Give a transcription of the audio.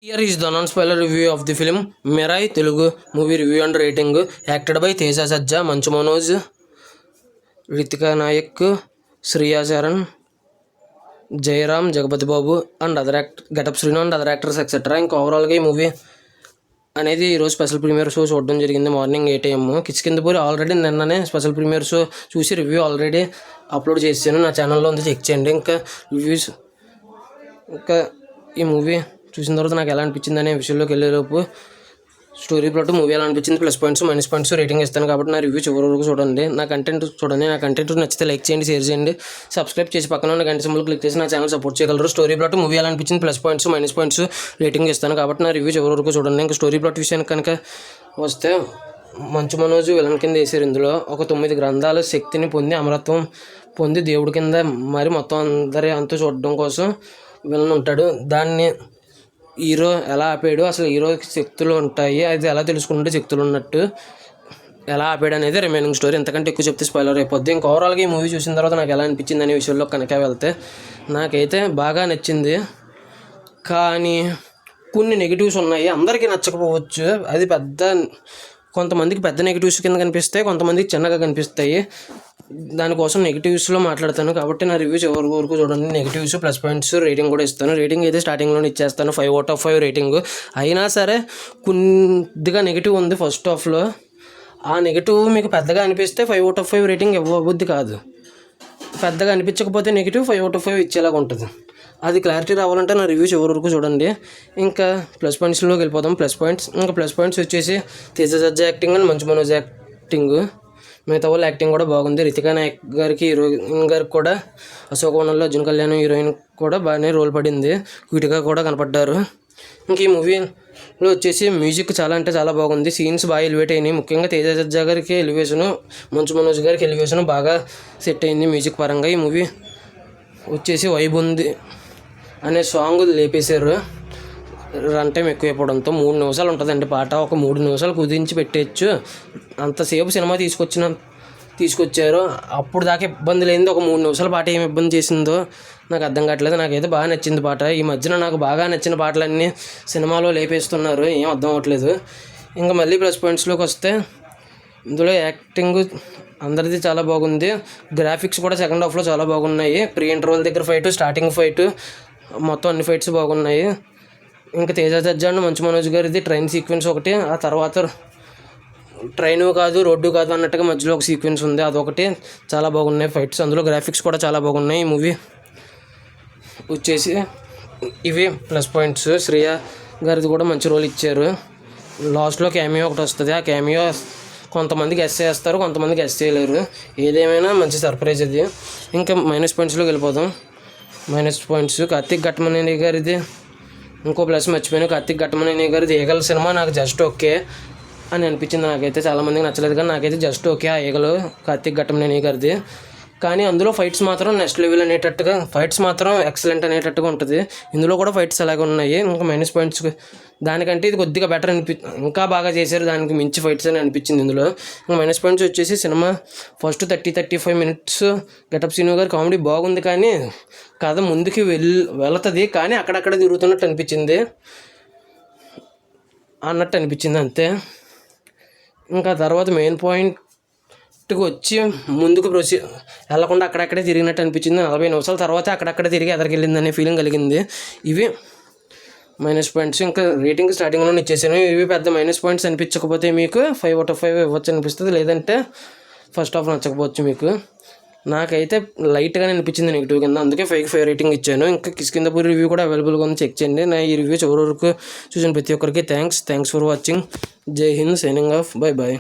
Here is the non-spoiler review of the film Mirai Telugu movie review and rating. Acted by Teja Sajja, Manchu Manoj, Ritika Nayak, Shriya Sharan, Jairam, Jagapati Babu and other Getup Srinu and other actors etc. ఇంకా ఓవరాల్గా ఈ movie అనేది ఈరోజు special premiere show చూడడం జరిగింది morning 8 AM. Kishkindhapuri already నిన్ననే special premiere show చూసి review already upload చేశాను, నా ఛానల్లో ఉంది, చెక్ చేయండి. ఇంకా రివ్యూస్ ఇంకా ఈ మూవీ చూసిన తర్వాత నాకు ఎలా అనిపించింది అనే విషయంలోకి వెళ్ళేలోపు స్టోరీ ప్లాట్ మూవీ ఎలా అనిపించింది, plus points minus points rating ఇస్తాను. కాబట్టి నా రివ్యూ చివరి వరకు చూడండి, నా కంటెంట్ చూడండి. నా కంటెంట్ నచ్చితే లైక్ చేయండి, షేర్ చేయండి, సబ్స్క్రైబ్ చేసి పక్కన ఉన్న గంట సింబల్ క్లిక్ చేసి నా ఛానల్ సపోర్ట్ చేయగలరు. స్టోరీ ప్లాట్ మూవీ ఎలా అనిపించింది, plus points minus points rating ఇస్తాను. కాబట్టి నా రివ్యూ చివరి వరకు చూడండి. ఇంకా స్టోరీ ప్లాట్ విషయానికి కనుక వస్తే, మంచు మనోజ్ విలన్ కింద వేసారు. ఇందులో ఒక 9 గ్రంథాల శక్తిని పొంది అమరత్వం పొంది దేవుడి కింద మరి మొత్తం అందరి అంతు చూడడం కోసం విలన్ ఉంటాడు. దాన్ని హీరో ఎలా ఆపాడు, అసలు హీరోకి శక్తులు ఉంటాయి, అది ఎలా తెలుసుకుంటే శక్తులు ఉన్నట్టు ఎలా ఆపాడు అనేది రిమైనింగ్ స్టోరీ. ఎంతకంటే ఎక్కువ చెప్తే స్పాయిలర్ అయిపోద్ది. ఇంకా ఓవరాల్గా ఈ మూవీ చూసిన తర్వాత నాకు ఎలా అనిపించింది అనే విషయంలో కనుక వెళ్తే, నాకైతే బాగా నచ్చింది. కానీ కొన్ని నెగిటివ్స్ ఉన్నాయి, అందరికీ నచ్చకపోవచ్చు. అది కొంతమందికి పెద్ద నెగిటివ్స్ కింద కనిపిస్తాయి, కొంతమందికి చిన్నగా కనిపిస్తాయి. దానికోసం నెగిటివ్స్లో మాట్లాడతాను. కాబట్టి నా రివ్యూ చివరి వరకు చూడండి. నెగిటివ్స్ ప్లస్ పాయింట్స్ రేటింగ్ కూడా ఇస్తాను. రేటింగ్ అయితే స్టార్టింగ్లోనే ఇచ్చేస్తాను 5/5 రేటింగ్. అయినా సరే కొద్దిగా నెగిటివ్ ఉంది ఫస్ట్ హాఫ్లో. ఆ నెగిటివ్ మీకు పెద్దగా అనిపిస్తే 5/5 రేటింగ్ ఇవ్వబుద్ధి కాదు. పెద్దగా అనిపించకపోతే నెగిటివ్ 5/5 ఇచ్చేలాగా ఉంటుంది. అది క్లారిటీ రావాలంటే నా రివ్యూ చివరి వరకు చూడండి. ఇంకా ప్లస్ పాయింట్స్లోకి వెళ్ళిపోదాం. ప్లస్ పాయింట్స్ వచ్చేసి తేజ సజ్జా acting and Manchu Manoj acting. మిగతా వాళ్ళ యాక్టింగ్ కూడా బాగుంది. రితికా నాయక్ గారికి, హీరోయిన్ గారికి కూడా, అశోకవనంలో అర్జున్ కళ్యాణ్ హీరోయిన్ కూడా బాగానే రోల్ పడింది, క్యూట్గా కూడా కనపడ్డారు. ఇంక ఈ మూవీలో వచ్చేసి మ్యూజిక్ చాలా అంటే చాలా బాగుంది. సీన్స్ బాగా ఎలివేట్ అయినాయి. ముఖ్యంగా తేజ సజ్జా గారికి ఎలివేషను, మంచు మనోజ్ గారికి ఎలివేషను బాగా సెట్ అయింది మ్యూజిక్ పరంగా. ఈ మూవీ వచ్చేసి వైబ్ ఉంది అనే సాంగ్ లేపేశారు. రన్ టైం ఎక్కువైపోవడంతో 3 నిమిషాలు ఉంటుందండి పాట. ఒక 3 నిమిషాలు కుదించి పెట్టేయచ్చు. అంతసేపు సినిమా తీసుకొచ్చారు. అప్పుడు దాకా ఇబ్బంది లేనిది ఒక 3 నిమిషాల పాట ఏమి ఇబ్బంది చేసిందో నాకు అర్థం కావట్లేదు. నాకైతే బాగా నచ్చింది పాట. ఈ మధ్యన నాకు బాగా నచ్చిన పాటలన్నీ సినిమాలో లేపేస్తున్నారు, ఏం అర్థం అవ్వట్లేదు. ఇంకా మళ్ళీ ప్లస్ పాయింట్స్లోకి వస్తే, ఇందులో యాక్టింగ్ అందరిది చాలా బాగుంది. గ్రాఫిక్స్ కూడా సెకండ్ హాఫ్లో చాలా బాగున్నాయి. ప్రీ ఇంటర్వల్ దగ్గర ఫైట్, స్టార్టింగ్ ఫైట్, మొత్తం అన్ని ఫైట్స్ బాగున్నాయి. ఇంకా తేజ సజ్జా అండ్ మంచు మనోజ్ గారిది ట్రైన్ సీక్వెన్స్ ఒకటి, ఆ తర్వాత ట్రైను కాదు రోడ్డు కాదు అన్నట్టుగా మధ్యలో ఒక సీక్వెన్స్ ఉంది, అదొకటి చాలా బాగున్నాయి ఫైట్స్. అందులో గ్రాఫిక్స్ కూడా చాలా బాగున్నాయి. ఈ మూవీ వచ్చేసి ఇవి ప్లస్ పాయింట్స్. శ్రేయ గారిది కూడా మంచి రోల్ ఇచ్చారు. లాస్ట్లో క్యామియో ఒకటి వస్తుంది. ఆ క్యామియో కొంతమందికి ఎస్ చేస్తారు, కొంతమందికి ఎస్ చేయలేరు. ఏదేమైనా మంచి సర్ప్రైజ్ అది. ఇంకా మైనస్ పాయింట్స్లోకి వెళ్ళిపోదాం. మైనస్ పాయింట్స్ కార్తీక్ ఘట్టమనేని గారిది ఇంకో ప్లస్ మర్చిపోయాను. కార్తీక్ ఘట్టమనేని గారిది ఈగల సినిమా నాకు జస్ట్ ఓకే అని అనిపించింది. నాకైతే చాలామందికి నచ్చలేదు, కానీ నాకైతే జస్ట్ ఓకే ఆ ఈగలు కార్తీక్ ఘట్టమనేని గారిది. కానీ అందులో ఫైట్స్ మాత్రం నెక్స్ట్ లెవెల్ అనేటట్టుగా, ఫైట్స్ మాత్రం ఎక్సలెంట్ అనేటట్టుగా ఉంటుంది. ఇందులో కూడా ఫైట్స్ అలాగే ఉన్నాయి. ఇంకా మైనస్ పాయింట్స్ దానికంటే ఇది కొద్దిగా బెటర్ ఇంకా బాగా చేశారు, దానికి మించి ఫైట్స్ అని అనిపించింది ఇందులో. ఇంకా మైనస్ పాయింట్స్ వచ్చేసి సినిమా ఫస్ట్ 30-35 మినిట్స్ గెటప్ సీను గారి కామెడీ బాగుంది, కానీ కథ ముందుకి వెళుతుంది, కానీ అక్కడక్కడ తిరుగుతున్నట్టు అనిపించింది అంతే. ఇంకా తర్వాత మెయిన్ పాయింట్కి వచ్చి ముందుకు వెళ్ళకుండా అక్కడక్కడే తిరిగినట్టు అనిపించింది. 40 నిమిషాల తర్వాత అక్కడక్కడే తిరిగి ఎదరికెళ్ళిందనే ఫీలింగ్ కలిగింది. ఇవి మైనస్ పాయింట్స్. ఇంకా రేటింగ్ స్టార్టింగ్లోనే ఇచ్చేసాను. ఇవి పెద్ద మైనస్ పాయింట్స్ అనిపించకపోతే మీకు 5/5 ఇవ్వచ్చు అనిపిస్తుంది, లేదంటే ఫస్ట్ హాఫ్ నచ్చకపోవచ్చు మీకు. నాకైతే లైట్గానే అనిపించింది నెగిటివ్ కింద, అందుకే 5 రేటింగ్ ఇచ్చాను. ఇంకా కిష్కిందపూరి రివ్యూ కూడా అవైలబుల్గా ఉంది, చెక్ చేయండి. నా ఈ రివ్యూ చివరి వరకు చూసిన ప్రతి ఒక్కరికి thanks for watching. Jai Hind, signing off, bye bye.